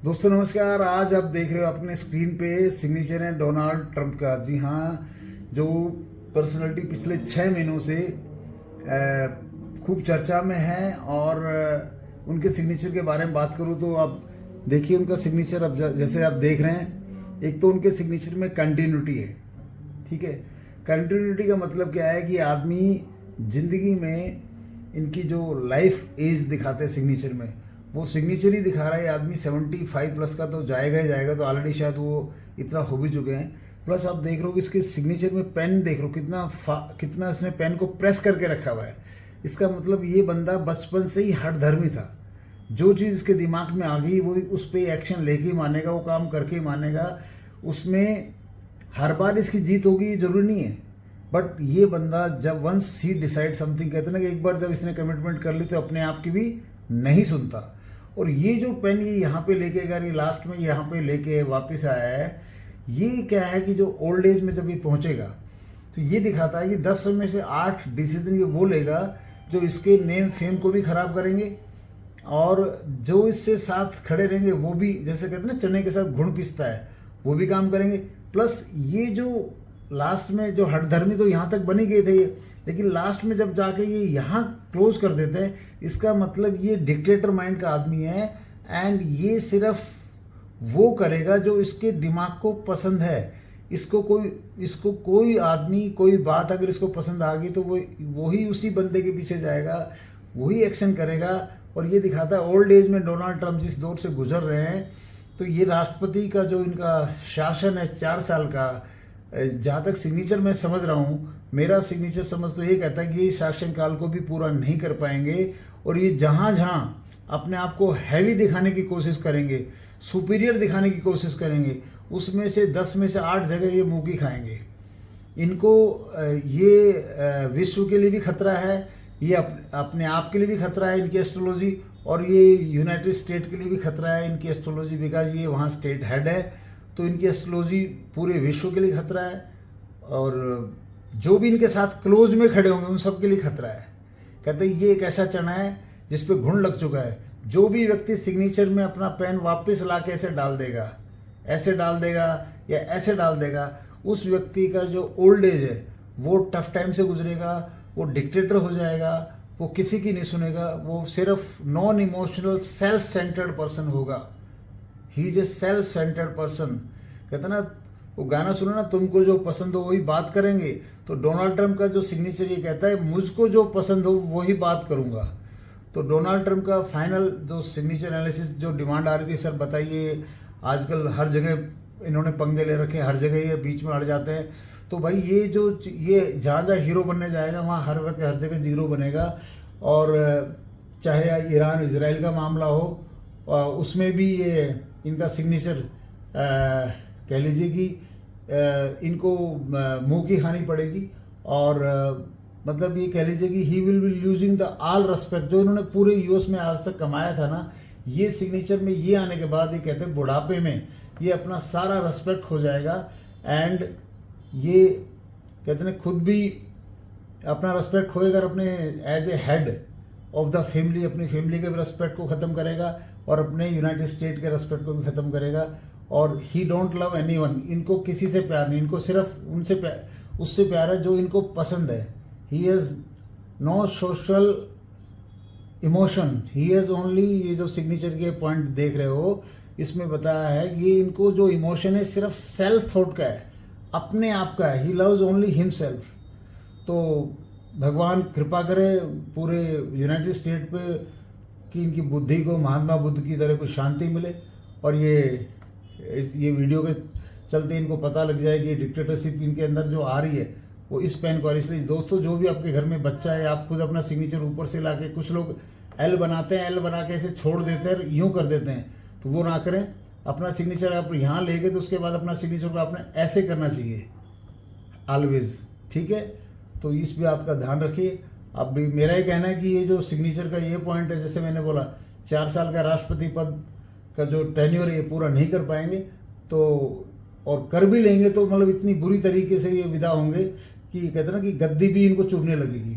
दोस्तों नमस्कार। आज आप देख रहे हो अपने स्क्रीन पे सिग्नेचर है डोनाल्ड ट्रंप का। जी हाँ, जो पर्सनालिटी पिछले 6 महीनों से खूब चर्चा में है और उनके सिग्नेचर के बारे में बात करूँ तो आप देखिए उनका सिग्नेचर। अब जैसे आप देख रहे हैं, एक तो उनके सिग्नेचर में कंटिन्यूटी है। ठीक है, कंटिन्यूटी का मतलब क्या है कि आदमी जिंदगी में इनकी जो लाइफ एज दिखाते हैं सिग्नेचर में, वो सिग्नेचर ही दिखा रहा है। आदमी 75+ का तो जाएगा ही जाएगा, तो ऑलरेडी शायद वो इतना हो भी चुके हैं। प्लस आप देख रहे हो कि इसके सिग्नेचर में पेन देख रहे हो कितना इसने पेन को प्रेस करके रखा हुआ है। इसका मतलब ये बंदा बचपन से ही हठधर्मी था। जो चीज़ इसके दिमाग में आ गई वो उस पर एक्शन लेके ही मानेगा, वो काम करके ही मानेगा। उसमें हर बार इसकी जीत होगी ये जरूरी नहीं है, बट ये बंदा जब वंस ही डिसाइड समथिंग, कहते ना कि एक बार जब इसने कमिटमेंट कर ली तो अपने आप की भी नहीं सुनता। और ये जो पेन ये यहाँ पे लेके अगर ये लास्ट में यहाँ पे लेके वापस आया है, ये क्या है कि जो ओल्ड एज में जब ये पहुँचेगा तो ये दिखाता है कि 10 में से 8 डिसीजन ये वो लेगा जो इसके नेम फेम को भी खराब करेंगे, और जो इससे साथ खड़े रहेंगे वो भी, जैसे कहते हैं ना चने के साथ गुण पिसता है, वो भी काम करेंगे। प्लस ये जो लास्ट में जो हठधर्मी तो यहाँ तक बन ही गए थे ये, लेकिन लास्ट में जब जाके ये यहाँ क्लोज कर देते हैं, इसका मतलब ये डिक्टेटर माइंड का आदमी है। एंड ये सिर्फ वो करेगा जो इसके दिमाग को पसंद है। इसको कोई आदमी कोई बात अगर इसको पसंद आ गई तो वो ही उसी बंदे के पीछे जाएगा, वही एक्शन करेगा। और ये दिखाता है ओल्ड एज में डोनाल्ड ट्रंप जिस दौर से गुजर रहे हैं, तो ये राष्ट्रपति का जो इनका शासन है 4 साल का, जहाँ तक सिग्नेचर मैं समझ रहा हूँ, मेरा सिग्नेचर समझ तो ये कहता है कि ये शासनकाल को भी पूरा नहीं कर पाएंगे। और ये जहाँ जहाँ अपने आप को हैवी दिखाने की कोशिश करेंगे, सुपीरियर दिखाने की कोशिश करेंगे, उसमें से 10 में से 8 जगह ये मुँह की खाएंगे। इनको ये विश्व के लिए भी खतरा है, ये अपने आप के लिए भी खतरा है इनकी एस्ट्रोलॉजी, और ये यूनाइटेड स्टेट के लिए भी खतरा है इनकी एस्ट्रोलॉजी, बिकॉज ये वहाँ स्टेट हेड है। तो इनकी एस्ट्रोलॉजी पूरे विश्व के लिए खतरा है, और जो भी इनके साथ क्लोज में खड़े होंगे उन सब के लिए खतरा है। कहते हैं ये एक ऐसा चना है जिस पे घुन लग चुका है। जो भी व्यक्ति सिग्नेचर में अपना पेन वापस ला के ऐसे डाल देगा, ऐसे डाल देगा या ऐसे डाल देगा, उस व्यक्ति का जो ओल्ड एज है वो टफ टाइम से गुजरेगा, वो डिक्टेटर हो जाएगा, वो किसी की नहीं सुनेगा, वो सिर्फ non emotional self centred person होगा। He is a self centred person. कहते ना वो गाना सुनो ना, तुमको जो पसंद हो वही बात करेंगे। तो डोनाल्ड ट्रंप का जो सिग्नेचर ये कहता है, मुझको जो पसंद हो वही बात करूंगा। तो डोनाल्ड ट्रंप का फाइनल जो सिग्नेचर एनालिसिस, जो डिमांड आ रही थी, सर बताइए आजकल हर जगह इन्होंने पंगे ले रखे हैं, हर जगह ये बीच में अड़ जाते हैं। तो भाई ये जहाँ जहाँ हीरो बनने जाएगा वहाँ हर वक्त हर जगह जीरो बनेगा। और चाहे ईरान इजराइल का मामला हो, उसमें भी ये इनका सिग्नेचर कह लीजिए कि इनको मुंह की खानी पड़ेगी। और मतलब ये कह लीजिए कि he will be losing the all respect जो इन्होंने पूरे यूएस में आज तक कमाया था ना। ये सिग्नेचर में ये आने के बाद ये कहते हैं बुढ़ापे में ये अपना सारा रेस्पेक्ट खो जाएगा। एंड ये कहते हैं खुद भी अपना रेस्पेक्ट खोएगा, अपने as a head of the family अपनी फैमिली के भी रेस्पेक्ट को ख़त्म करेगा, और अपने यूनाइटेड स्टेट के रेस्पेक्ट को भी ख़त्म करेगा। और ही डोंट लव एनीवन, इनको किसी से प्यार नहीं, इनको सिर्फ उससे प्यार है जो इनको पसंद है। He has no social emotion, he has only, ये जो सिग्नेचर के पॉइंट देख रहे हो इसमें बताया है, ये इनको जो इमोशन है सिर्फ सेल्फ थॉट का है, अपने आप का है। He loves only himself. तो भगवान कृपा करे पूरे यूनाइटेड स्टेट पे कि इनकी बुद्धि को महात्मा बुद्ध की तरह कोई शांति मिले, और ये वीडियो के चलते इनको पता लग जाए कि डिक्टेटरशिप इनके अंदर जो आ रही है वो इस पेन को। इसलिए दोस्तों, जो भी आपके घर में बच्चा है, आप खुद अपना सिग्नेचर ऊपर से लाके, कुछ लोग एल बनाते हैं, एल बना के ऐसे छोड़ देते हैं, यूँ कर देते हैं, तो वो ना करें। अपना सिग्नेचर आप यहाँ ले गए तो उसके बाद अपना सिग्नेचर को आपने ऐसे करना चाहिए ऑलवेज, ठीक है। तो इस पर आपका ध्यान रखिए। अब भी मेरा ये कहना है कि ये जो सिग्नेचर का ये पॉइंट है, जैसे मैंने बोला 4 साल का राष्ट्रपति पद का जो टेन्योर है ये पूरा नहीं कर पाएंगे, तो और कर भी लेंगे तो मतलब इतनी बुरी तरीके से ये विदा होंगे कि कहते हैं ना कि गद्दी भी इनको चुभने लगेगी।